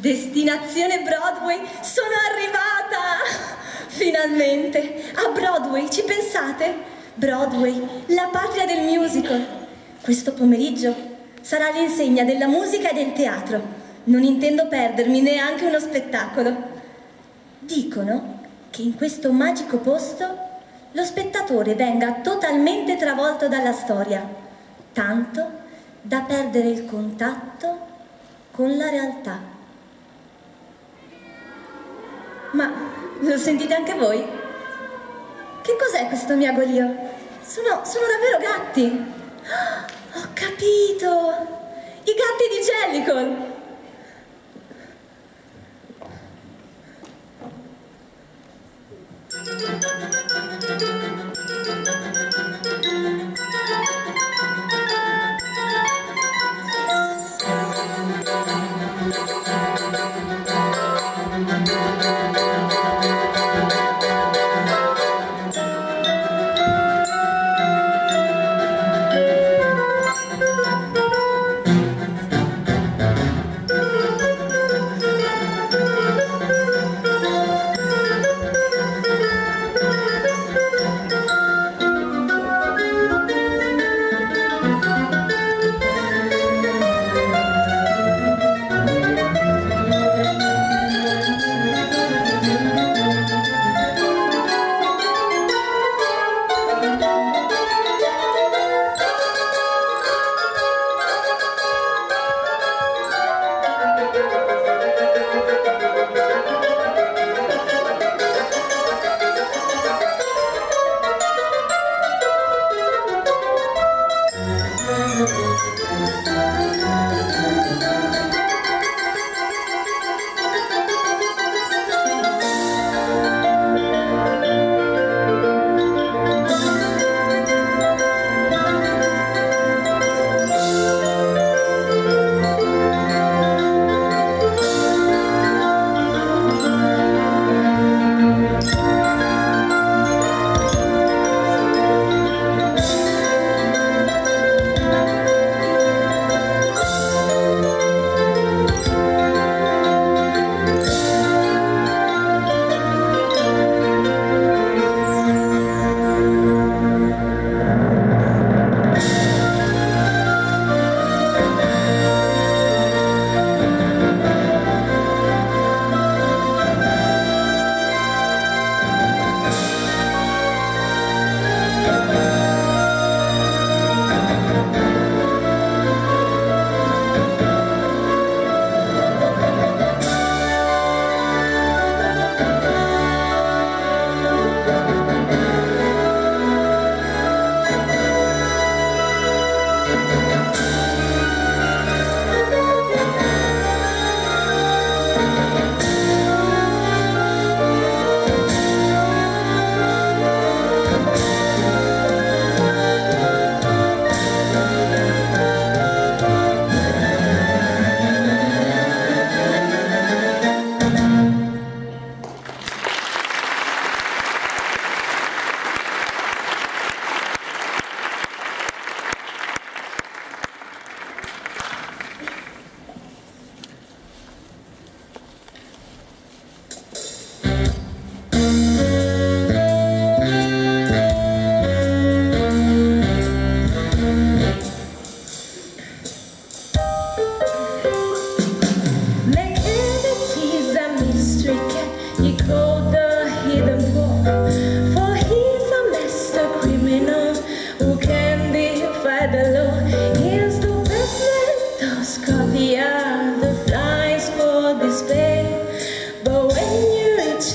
Destinazione Broadway, sono arrivata! Finalmente! A Broadway, ci pensate? Broadway, la patria del musical. Questo pomeriggio sarà l'insegna della musica e del teatro. Non intendo perdermi neanche uno spettacolo. Dicono che in questo magico posto lo spettatore venga totalmente travolto dalla storia, tanto da perdere il contatto con la realtà. Ma lo sentite anche voi? Che cos'è questo miagolio? Sono davvero gatti! Ho capito! I gatti di Jellicle!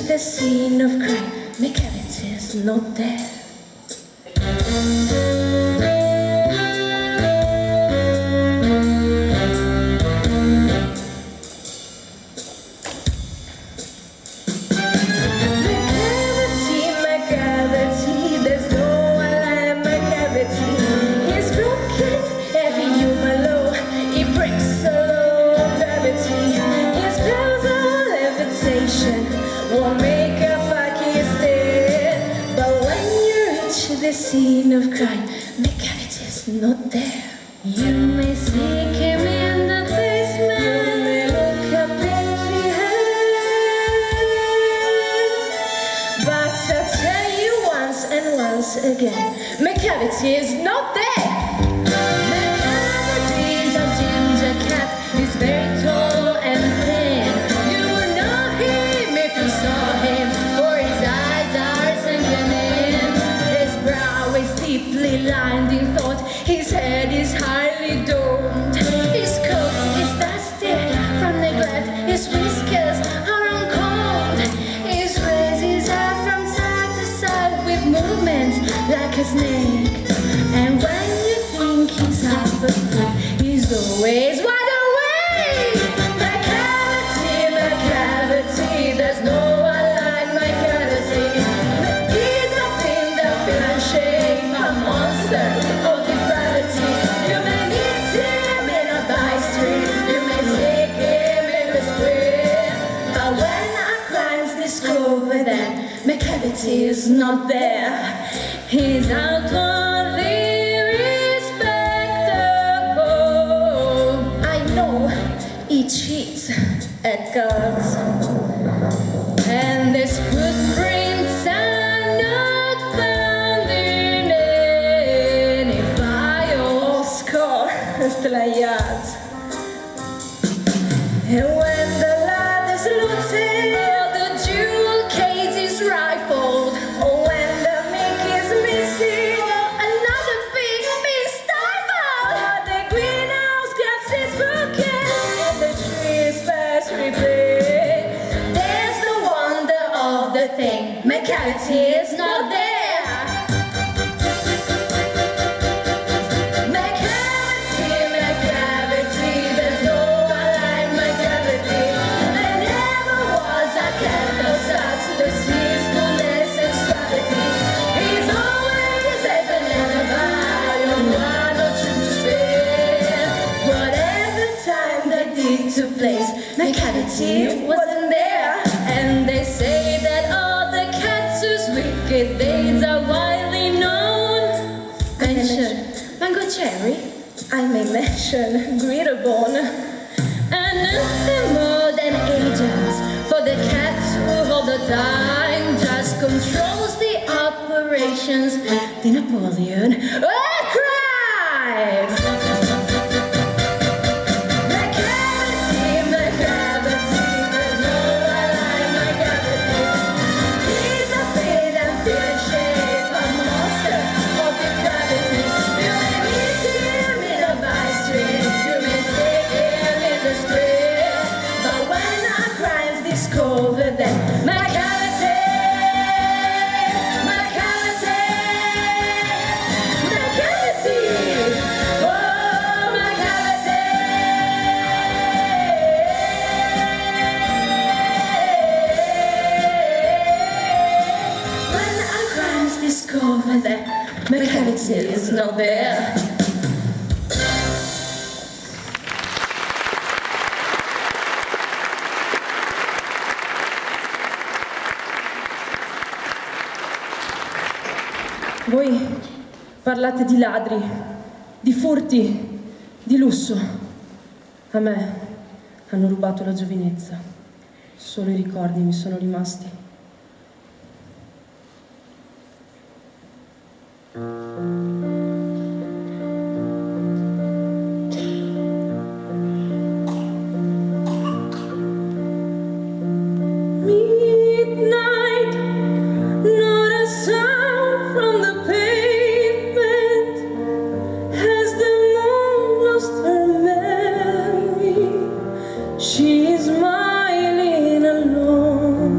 The scene of crime, McCavity is not there. McCavity, there's no one like McCavity. He's broken every human law. He breaks the law of gravity. His spells of levitation won't make a Pakistan. But when you reach the scene of crime, McCavity is not there. You may seek him in the basement. You may look up in again. McCavity is not there. McCavity is a ginger cat. He's very tall and thin. You would know him if you saw him, for his eyes are sunken in. His brow is deeply lined in thought. His head is highly domed. His coat is dusty from neglect. His whiskers are uncombed. He sways his hair from side to side with movements like a snake. And when you think he's half asleep, he's always wide awake. McCavity, McCavity, there's no one like McCavity. He's a fiend of human shape, a monster of depravity. You may meet him in a by street, you may see him in the street, but when our crimes discover that McCavity is not there, he's outwardly respectable. I know he cheats at cards, and his footprints are not found in any file score. Slayat. And when the lad is looted, or the jewel case is rifled, or when the milk is missing, or another pig is stifled, or the greenhouse grass is broken, and the trees pass replay, there's the wonder of the thing. McCavity is not there. McCavity, McCavity, there's no one like McCavity. There never was a cat of such deceitfulness and suavity. He's always as an alibi, on one or two to spare. Whatever time the deed took place, McCavity wasn't there. And they say that all the cats whose wicked deeds are widely known. Mention Mango Cherry, I may mention Gritterbone, and nothing more than agents for the cats who all the time just controls the operations. The Napoleon of crime. McCavity, McCavity, there's no one like McCavity. He's a fit and fear shape, a monster of depravity. You may meet him in a by street, you may see him in the street, but when our crimes discover them, McCavity, McCavity, McCavity, oh McCavity. When our crimes discover that McCavity is not there. Voi parlate di ladri, di furti, di lusso. A me hanno rubato la giovinezza. Solo i ricordi mi sono rimasti. Midnight, not a sound from the pavement. Has the moon lost her memory? She is smiling alone.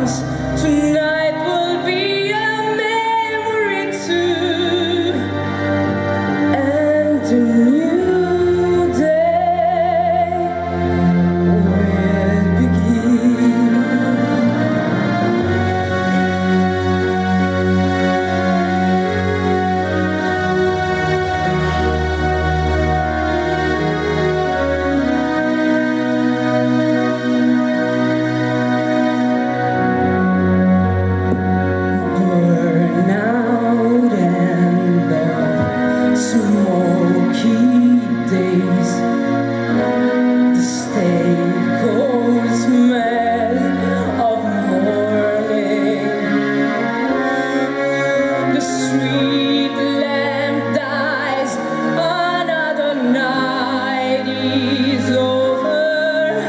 arms. Tonight will be a memory too, and a new day will begin. Burn out and the smoky days, the stale cold smell of morning, the sweet lamp dies, another night is over,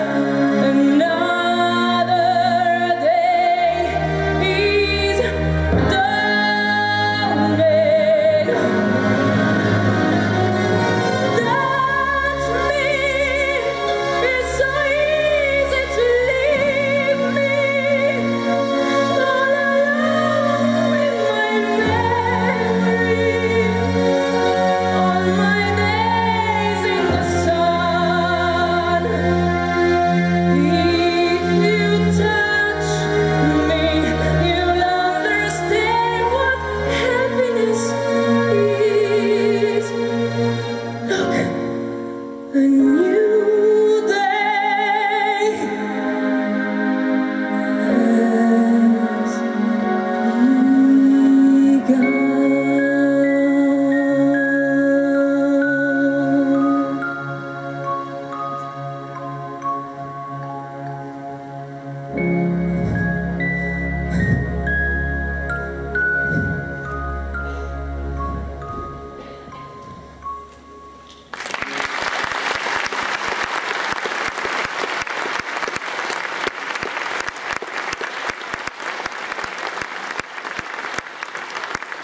another day is dawning. That's me. It's so easy to leave me all alone with my memory. All my days in the sun. If you touch me, you'll understand what happiness is. Look, a new day has begun.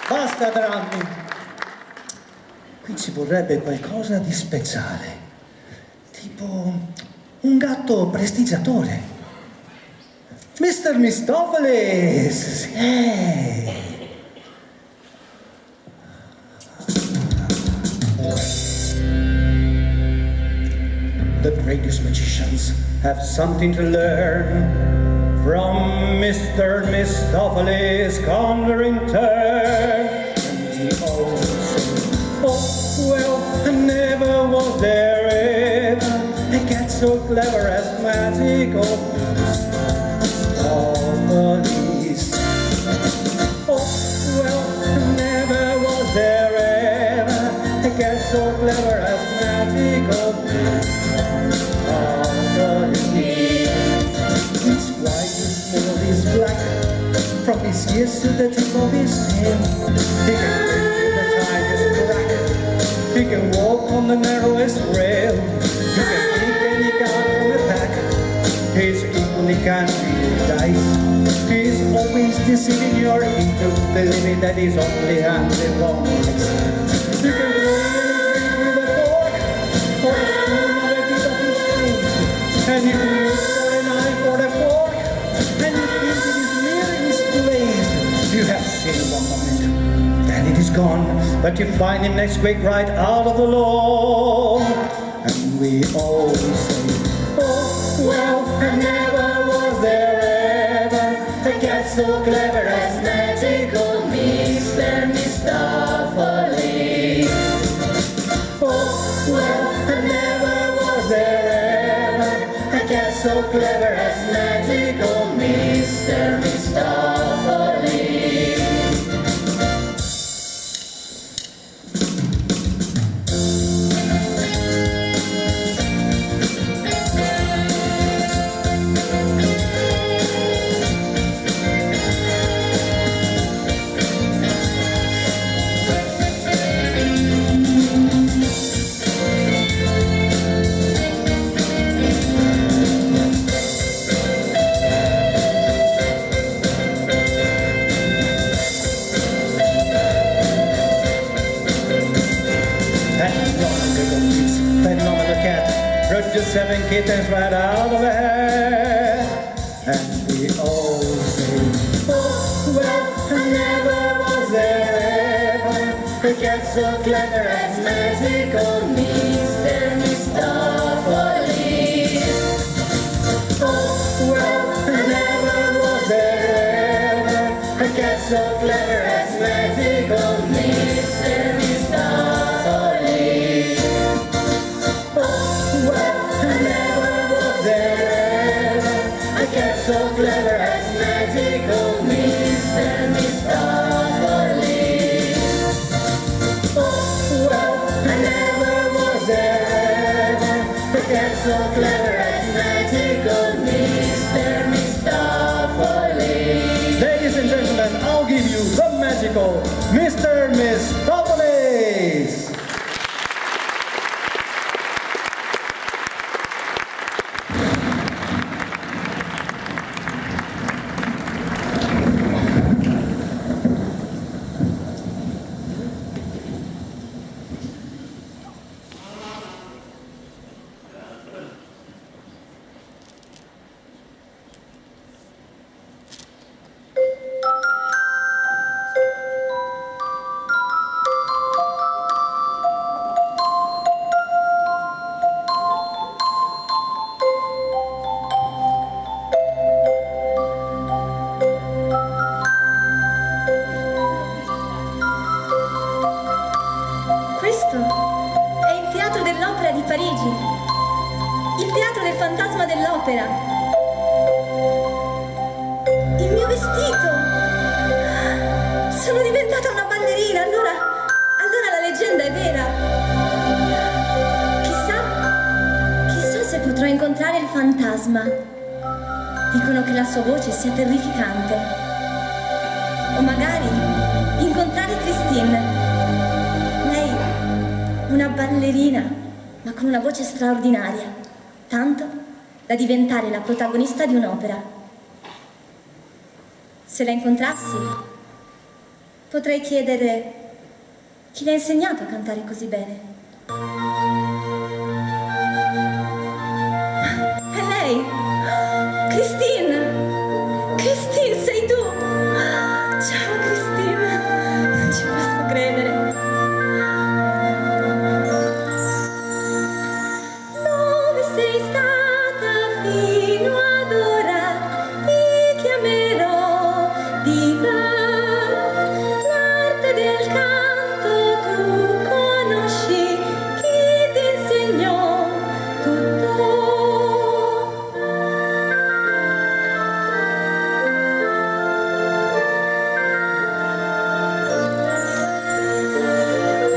Basta drammi. Qui ci vorrebbe qualcosa di speciale. Tipo un gatto prestigiatore. Mr. Mistopheles! The greatest magicians have something to learn from Mr. Mistopheles' conjuring turn. And he always says, oh, well, never was there ever a cat so clever as magical Mistopheles. Oh, well, never was there ever a cat so clever as magical Mistopheles. His white, his small, his black, from his ears to the tip of his tail. He can break the tiniest crack. He can walk on the narrowest rail. He can pick any card from a pack. He's equally can read dice. He's always deceiving your into believing that he's only handed one dice. You can throw him with a fork or a spoon or a bit of his face. And if you use for a knife or a fork, and you think it is near misplaced, you have seen one moment, then it is gone. But you find him next week right out of the law. And we always say, oh, well, never was there ever a cat so clever as magical Mr. Mistopheles. Oh, well, never was there ever a cat so clever as magical Mr. Mistopheles. Just 7 kittens right out of her head. And we all say, get so clever as magical Mr. Mistopheles. Oh, well, I never was there ever. I get so clever as magical Mr. Mistopheles. Oh, well, I never was there ever. I get so clever as magical Mr. Mistopheles. Oh, well, I never was there ever. I get so clever as magical Mr. Mistopheles. Ladies and gentlemen, I'll give you the magical Mr. Mistopheles. Questo è il Teatro dell'Opera di Parigi, il teatro del fantasma dell'opera. Il mio vestito! Sono diventata una ballerina, allora la leggenda è vera. Chissà se potrò incontrare il fantasma. Dicono che la sua voce sia terrificante. O magari incontrare Christine. Lei, una ballerina, ma con una voce straordinaria, tanto da diventare la protagonista di un'opera. Se la incontrassi, potrei chiedere chi le ha insegnato a cantare così bene. È lei! Christine! Christine, sei tu! Ciao Christine! Non ci posso credere! Dove sei stata fino ad ora? Ti chiamerò di là. L'arte del canto tu conosci, chi ti insegnò tutto?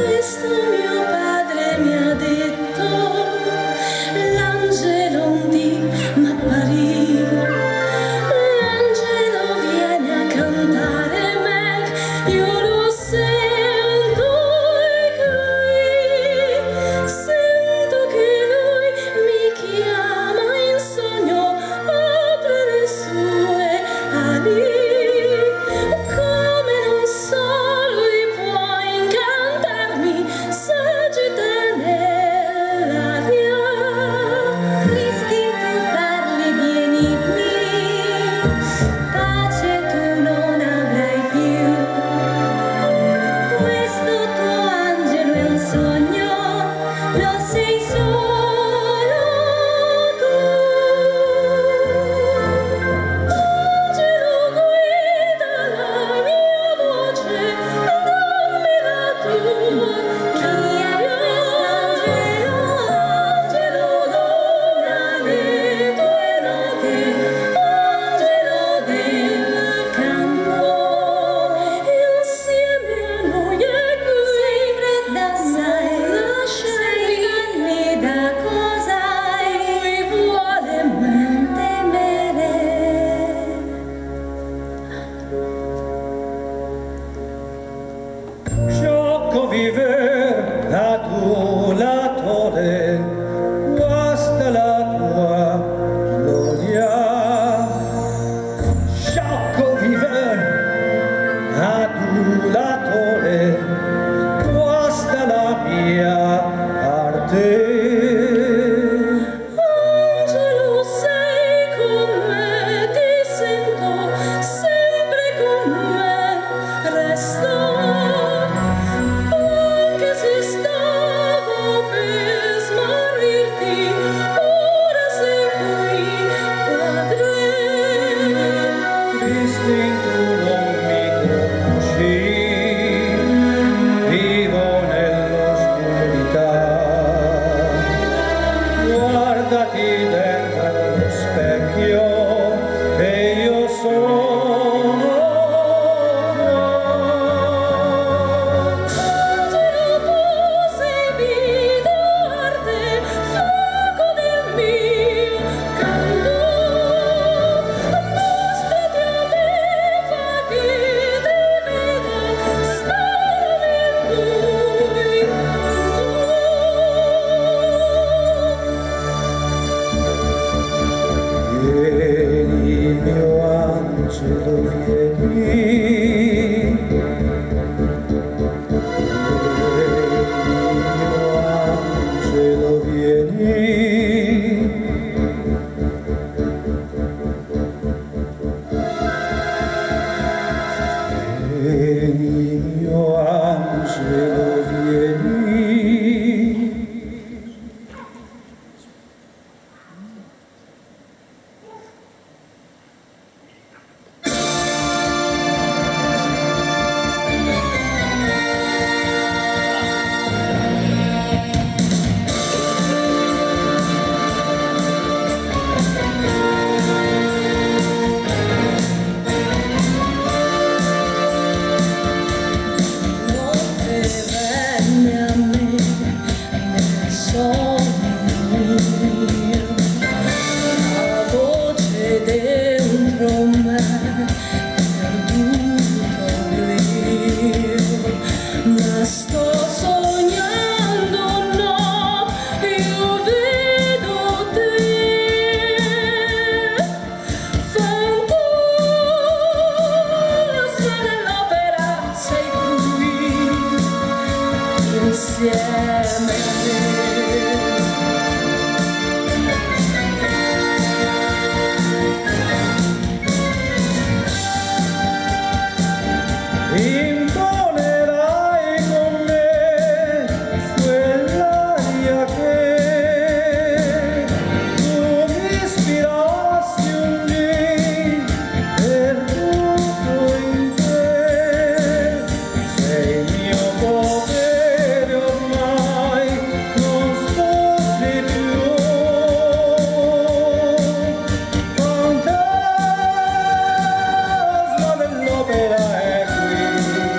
Questo mio padre mi ha detto, l'angelo un dì m'apparì. L'angelo viene a cantare Meg, io lo sento sento che lui mi chiama in sogno, apre le sue ali. Come non so, lui può incantarmi, s'agita nell'aria. Christine, tu parli di enigmi, pace tu non avrai più. Questo tuo angelo è un sogno, lo sei solo tu. Angelo, guida la mia voce, dammi la tua. Chi è questo angelo? Angelo, dona le tue note, angelo del canto. Insieme a noi è qui. Sei fredda, sai, lasciami, candida, cosa hai? Lui vuole non temere. Sciocco viver adulatore, guasta la tua gloria. Sciocco viver adulatore, guasta la mia arte. Angelo, sei con me, ti sento sempre con me, resto. sin tu non mi conosci, vivo nell'oscurità. Guardati dentro allo specchio e io sono qua. Angelo, tu sei vita arte, fuoco del mio canto. Mostrati a me, fa che ti veda, spara nel tuo incanto. Vieni, mio angelo, vieni. Vieni, mio angelo, vieni. Notte venne a me nel sogno mio, la voce dentro me perduto oblio, ma sto sognando, no, io vedo te, fantasma dell'opera, sei qui insieme a me. Intonerai con me quell'aria che tu mi ispirasti un dì, perduto in te. Sei il mio potere ormai, non sfuggi più. Fantasma dell'opera è qui.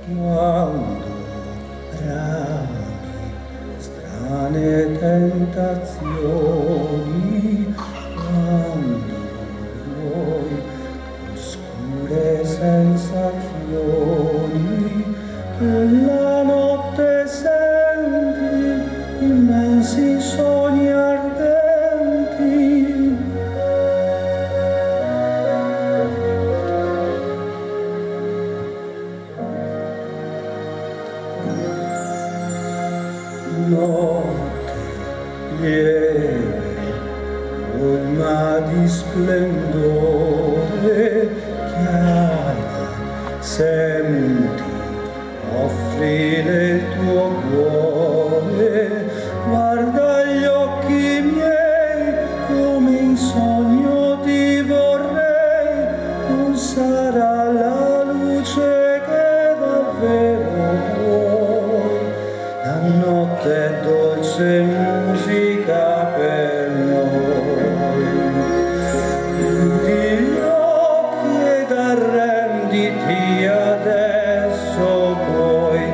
Quando rami, strane tentazioni, quando vuoi oscure sensazioni, nella notte senti immensi sogni ardenti. Notte lieve, colma di splendore, chiama, senti, offrile il tuo cuore, guarda gli occhi miei, come in sogno ti vorrei, non sarà la luce che davvero vuoi. La notte è dolce musica per noi. Chiudi gli occhi ed arrenditi adesso poi,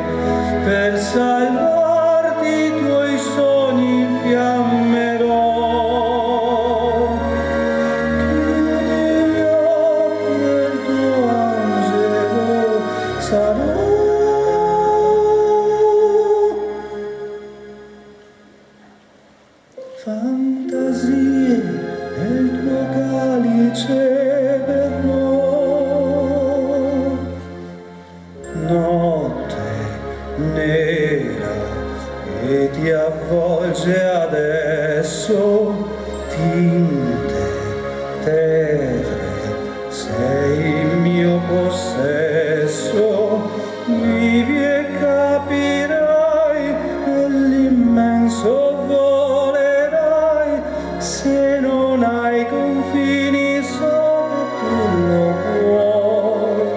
per salvarti i tuoi sogni infiammerò. Chiudi gli occhi e il tuo angelo sarò. Fantasie nel tuo calice verrò. Notte nera che ti avvolge adesso, tinte, tetre, sei il mio possesso, vivi e capirai nell'immenso volerai, se non hai confini so che tu lo puoi.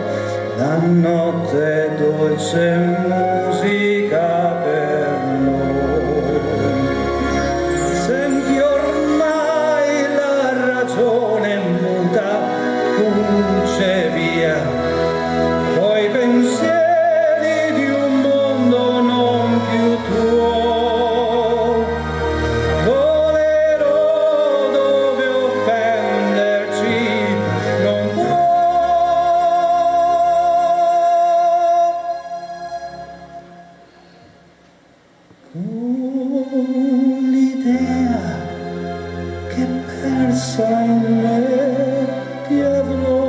La notte è dolce musica per noi. Senti ormai la ragione muta, fugge via, poi pensieri di un mondo non più tuo. Volerò dove offenderci non può. Con l'idea che persa in me ti avrò.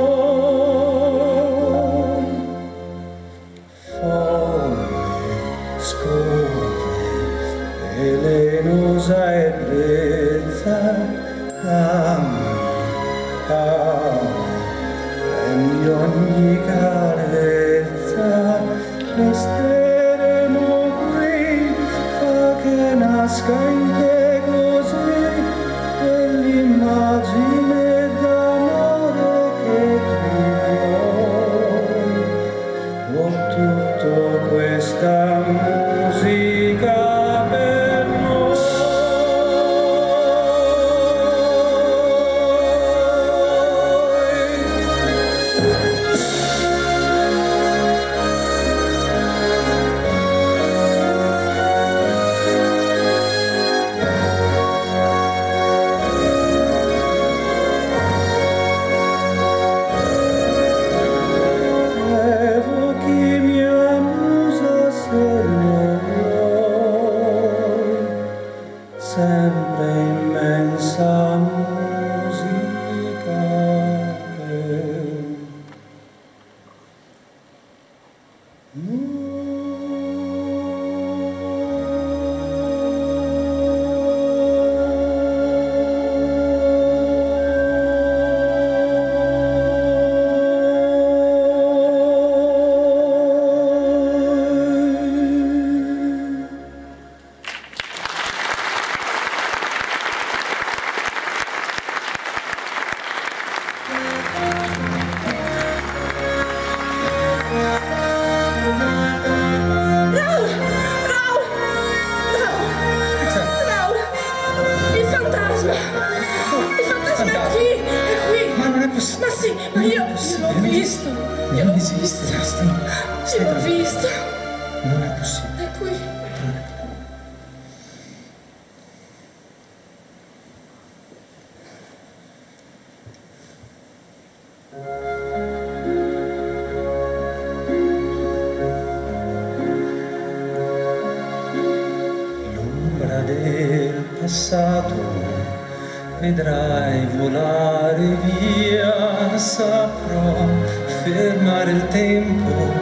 Folle, scove, velenosa ebbrezza, dammi, prendi ogni carezza, resteremo qui, fa che nasca in te così quell'immagine d'amore che tu vuoi. Oh, tutto questa musica per noi. fantasma! Il fantasma è qui! È qui! Ma non è possibile! Ma sì, ma io l'ho visto! Io Non l'ho esiste, visto! stai Io l'ho tranquilla. visto! Non è possibile. È qui! L'ombra del passato vedrai volare via, saprò fermare il tempo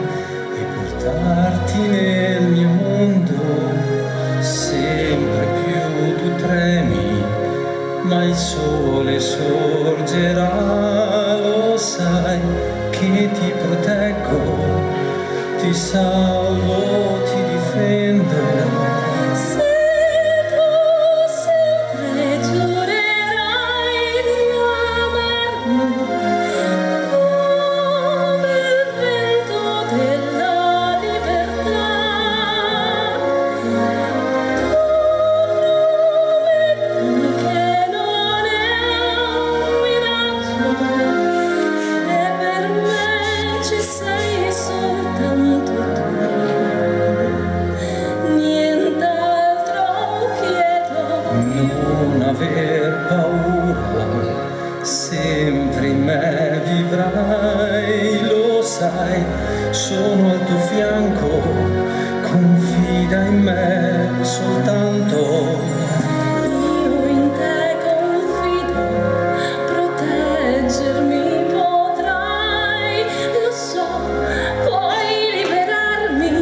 e portarti nel mio mondo. Sempre più tu tremi, ma il sole sorgerà, lo sai che ti proteggo, ti salvo, ti difendo. Se tu sempre giurerai di amarmi come il vento della libertà, tu prometti che non è un miraggio e per me ci sei soltanto tu. Nient'altro chiedo. Non aver paura, sempre in me vivrai, lo sai, sono al tuo fianco, confida in me soltanto. Io in te confido, proteggermi potrai, lo so, puoi liberarmi,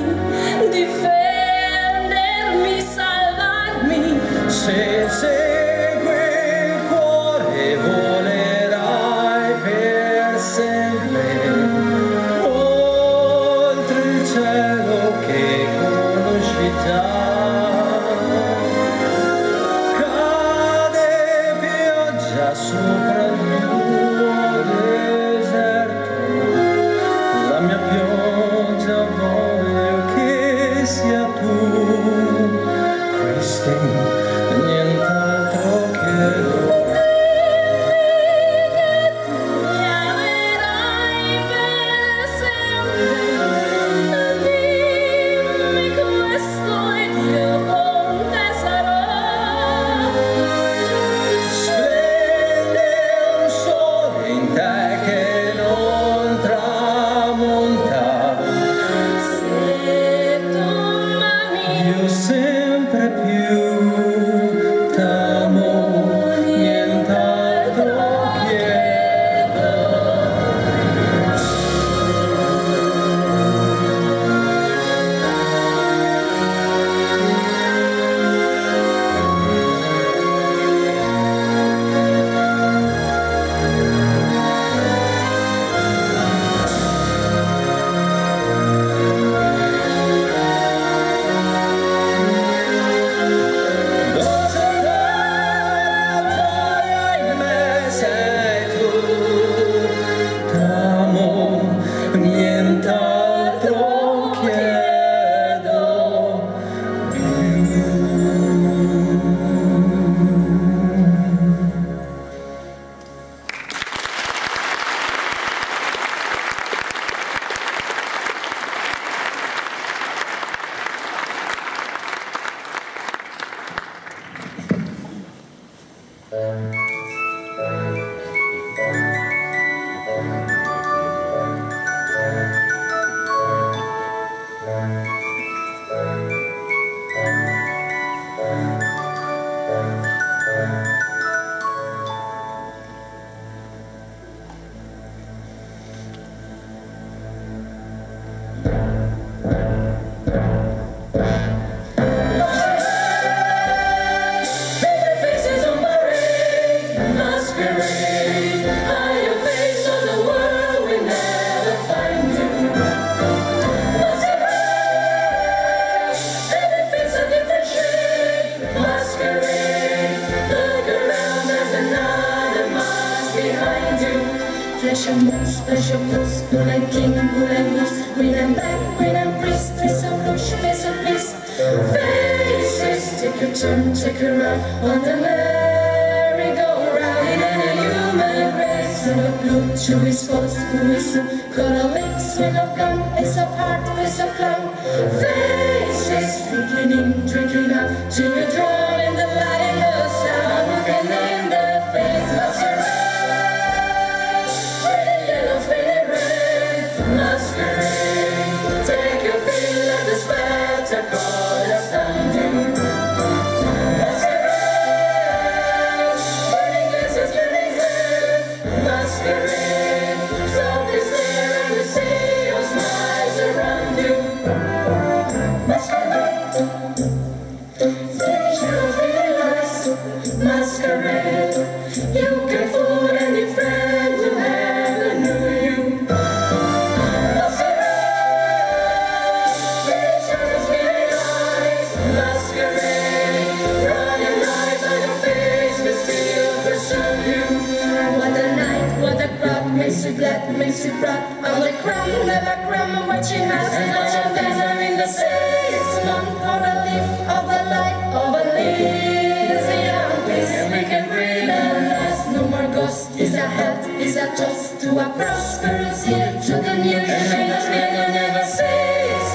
difendermi, salvarmi. Se segue il cuore volerai per sempre, oltre il cielo che conosci già. Cade pioggia sopra il tuo deserto, la mia pioggia voglio che sia tu. Questo nient'altro chiedo. Mi amerai per sempre, dimmi questo ed io con te sarò. Splende un sole in te che non tramonta, Se tu m'ami, io sempre più t'amo, nient'altro chiedo. Dolce gioia in me sei tu, t'amo, nient'altro chiedo più. baby faces on parade, masquerade, hide your face so the world will never find you. Masquerade, every face a different shade, masquerade, look around, there's another mask behind you. Flesh and bones, cool and king, cool and loose, green and black, green and priest, face of bush, face of beast. Faces, take your turn, take a ride on the merry blue, chewy sports, who got a lips with no gun, ace of heart, face of clown. Faces, drinking up, Jimmy drawn in the light and the sound, looking in the face, masquerade, pretty yellow, pretty red, masquerade, take your feel of the spectacle, that's something. Masquerade, burning glasses, burning head, masquerade, something's there and the sea of smiles around you. Masquerade, masquerade, you can fool any friend who ever knew you. Masquerade, pretty shadows, pretty eyes, masquerade, running light on your face, but still pursue you. What a night, what a crowd, makes you glad, makes you proud. All the crumb, never crumb, what she has, and all your days are in the sixth month of the leaf of the light of a Elysian peace. We can breathe and last, no more ghosts. Is a health, is a toast to a prosperous year, to the new year. She has been another 6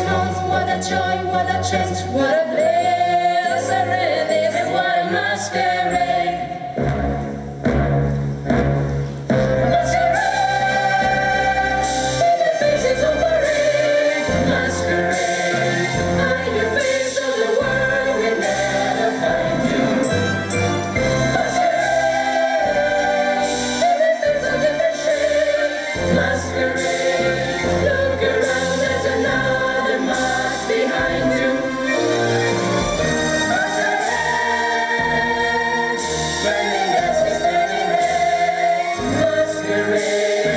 months. What a joy, what a change, what a bliss, a release, and what a masquerade. Masquerade, in the faces of parade, masquerade, hide your face so the world will never find you. Masquerade, in the face of different shade, masquerade, look around, there's another mask behind you. Masquerade, burning glasses, burning red, masquerade,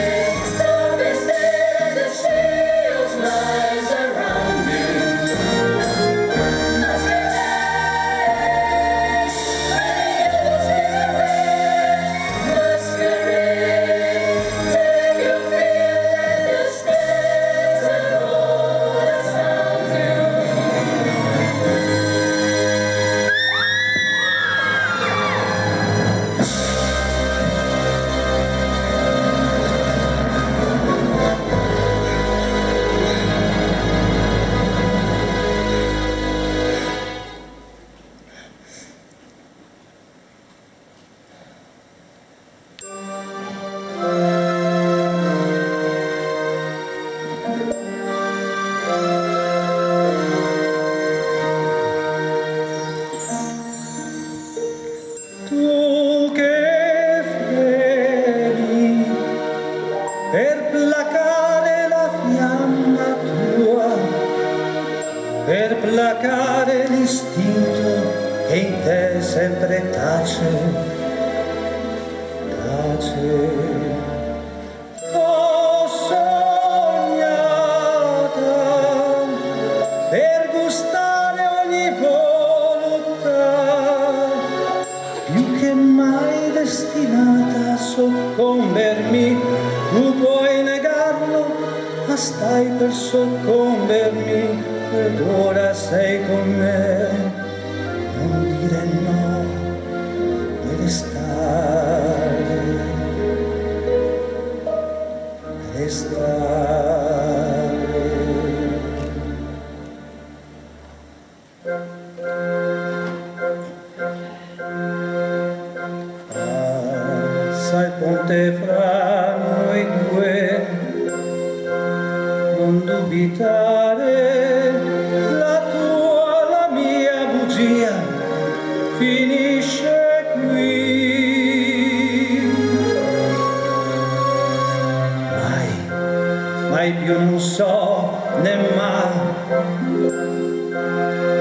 stop and stare at the sea of smiles around you. Masquerade, burning yellow, burning red, masquerade, take your feel at the spectacle that sounds you. Tu che fremi per placare la fiamma tua, per placare l'istinto che in te sempre tace, tace. Ho sognata per gustare ogni voluttà, più che mai destinata a soccombermi. Tu puoi negarlo, ma stai per soccombermi, ed ora sei con me. Non dire no, puoi restare, restare. Alza il ponte fra noi due, non dubitare, la tua, la mia bugia finisce qui. Mai più non so né mai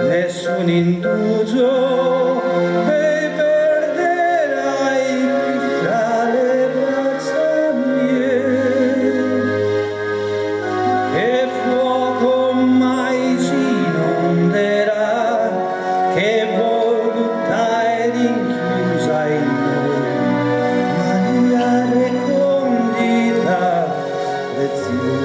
nessun indugio, e perderai qui fra le braccia mie. Che fuoco mai ci inonderà, che voluttà ed inchiusa in noi, Maria recondita, preziosa.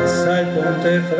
Alza il ponte fra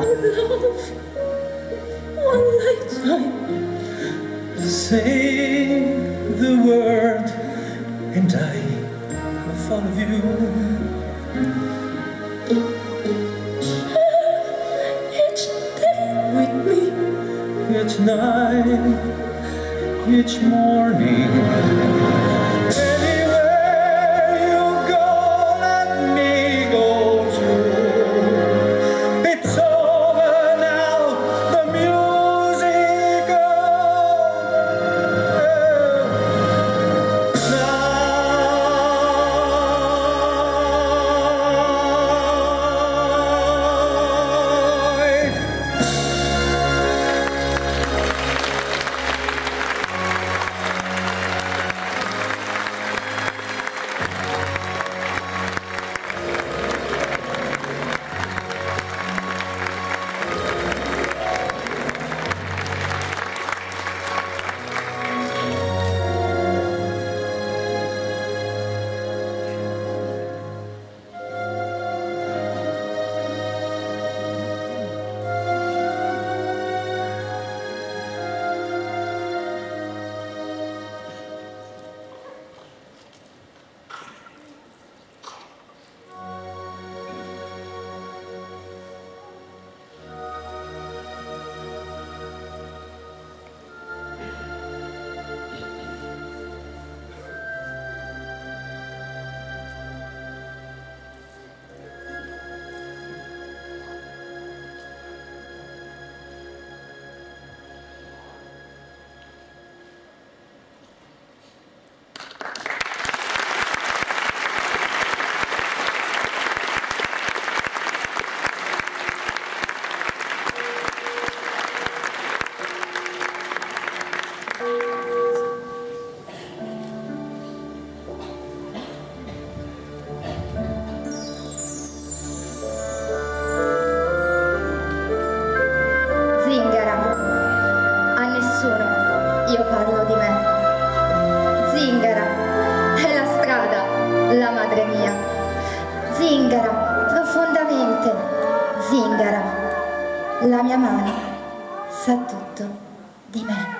loud love, one lifetime. Say the word and I will follow you. Each day with me, Each night, each morning. Anywhere you go, let me go too. It's over now, the music night. Zingara, a nessuno io parlo di me. Zingara, è la strada, la madre mia. Zingara, profondamente. Zingara, la mia mano sa tutto di me.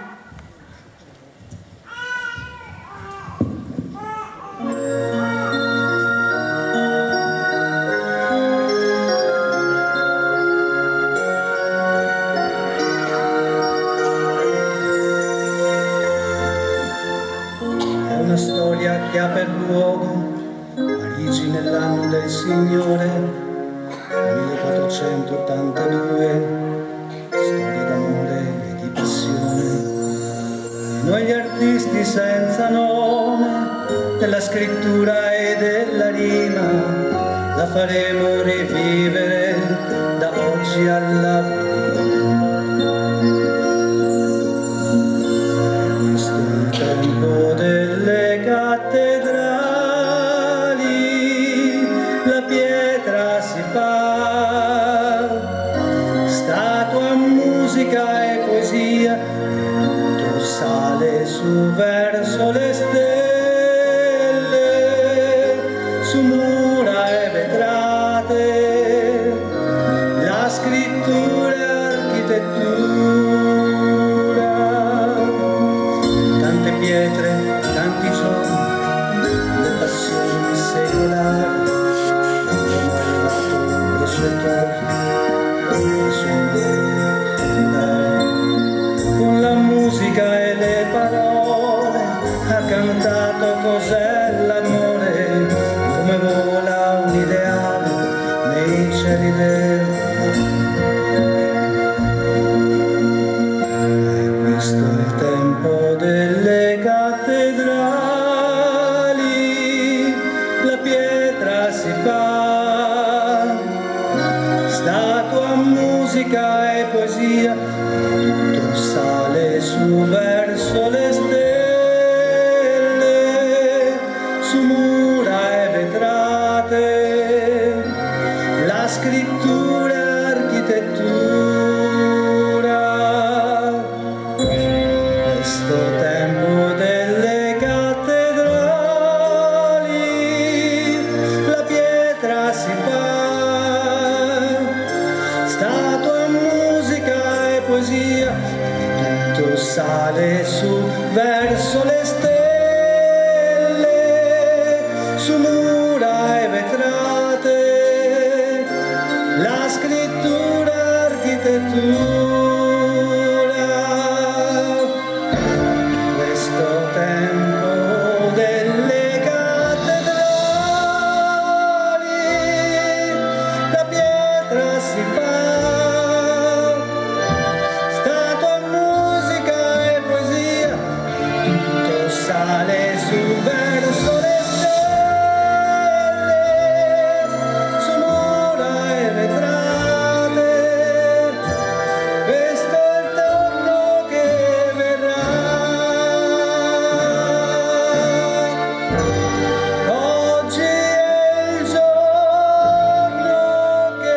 È una storia che ha per luogo Parigi nell'anno del Signore 1482, storia d'amore e di passione. E noi gli artisti senza nome della scrittura e della rima la faremo rivivere da oggi all'avvenire. Questo è il tempo delle cattedrali, la pietra si fa, statua, musica e poesia, tutto sale su verso le stelle, su mura e vetrate, la scrittura e architettura. Tante pietre, tanti giorni, le passioni secolari, l'uomo arrivato le sue torri, i suoi secolari. Con la musica e le parole ha cantato cos'è l'amore, come vola un ideale nei cieli del Questo è il tempo delle cattedrali, la pietra si fa, statua, musica e poesia, tutto sale su verso le stelle, su mura e vetrate, la scrittura e architettura. Questo tempo delle cattedrali, la pietra si fa, statua, poesia, tutto sale su verso le stelle, su mura e vetrate, la scrittura, architettura. Questo tempo delle cattedrali, la pietra si fa statua, musica e poesia, tutto sale su verso le stelle, su mura e vetrate. Questo è il giorno che verrà. Oggi è il giorno che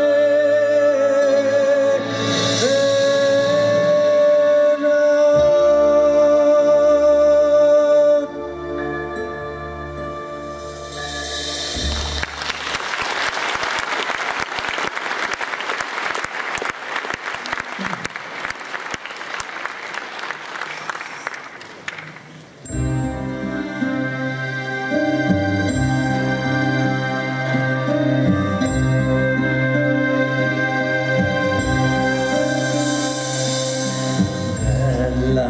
bella,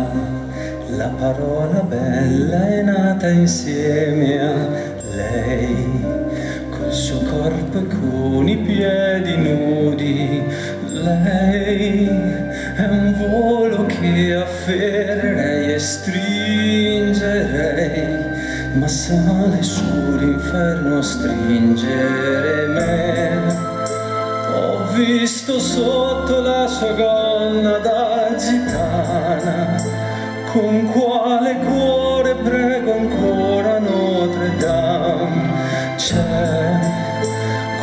la parola bella è nata insieme a lei, col suo corpo e con i piedi nudi. Lei è un volo che afferrerei e stringerei, ma sale sull'inferno a stringere me. Ho visto sotto la sua gonna da gitana, con quale cuore prego ancora Notre Dame. C'è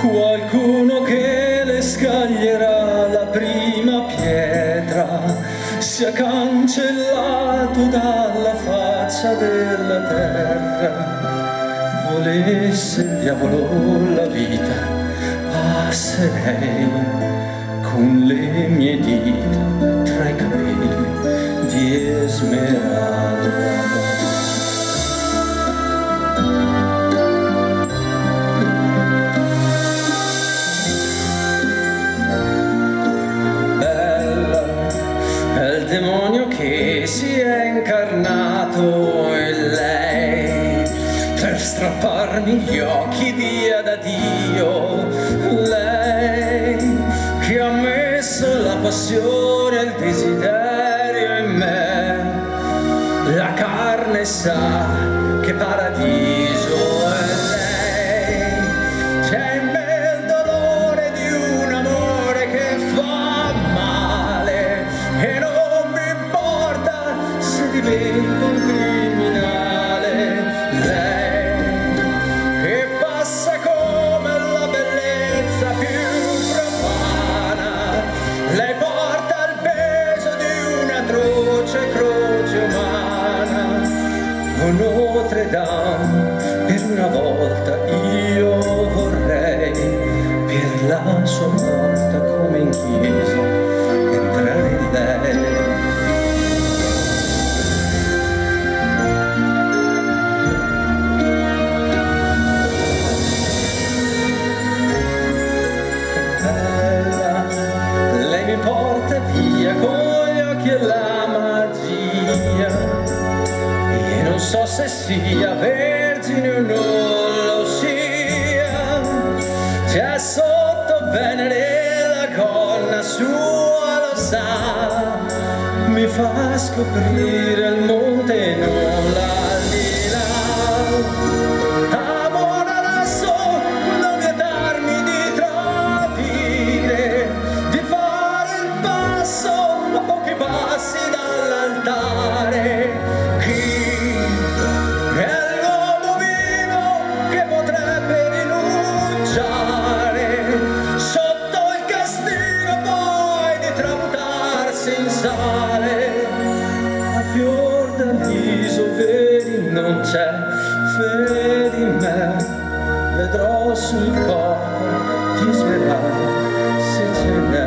qualcuno che le scaglierà la prima pietra, sia cancellato dalla faccia della terra. Volesse il diavolo la vita, passerei con le mie dita tra i capelli di Esmeralda. Bella è il demonio che si è incarnato in lei per strapparmi gli occhi dia da Dio. Lei che ha messo la passione e il desiderio in me, la carne sa che paradiso è lei. C'è in me il dolore di un amore che fa male e non mi importa se divento un criminale. Lei che passa come la bellezza più profana, lei porta il peso di un'atroce croce umana. O Notre Dame, per una volta io vorrei, per la sua porta come in chiesa, entrare in lei. Lei mi porta via con gli occhi e la magia, e non so se sia vergine o non lo sia. C'è sotto Venere la gonna sua, lo sa, mi fa scoprire il monte e non l'aldilà. Amore adesso, non vietarmi di tradire, di fare il passo a pochi passi dall'altare. Chi è l'uomo vivo che potrebbe rinunciare sotto il castigo poi di tramutarsi in sale? A fior del viso vedi non c'è, vedi me, vedrò sul corpo di Esmeralda se ce n'è.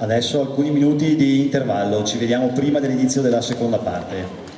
Adesso alcuni minuti di intervallo, ci vediamo prima dell'inizio della seconda parte.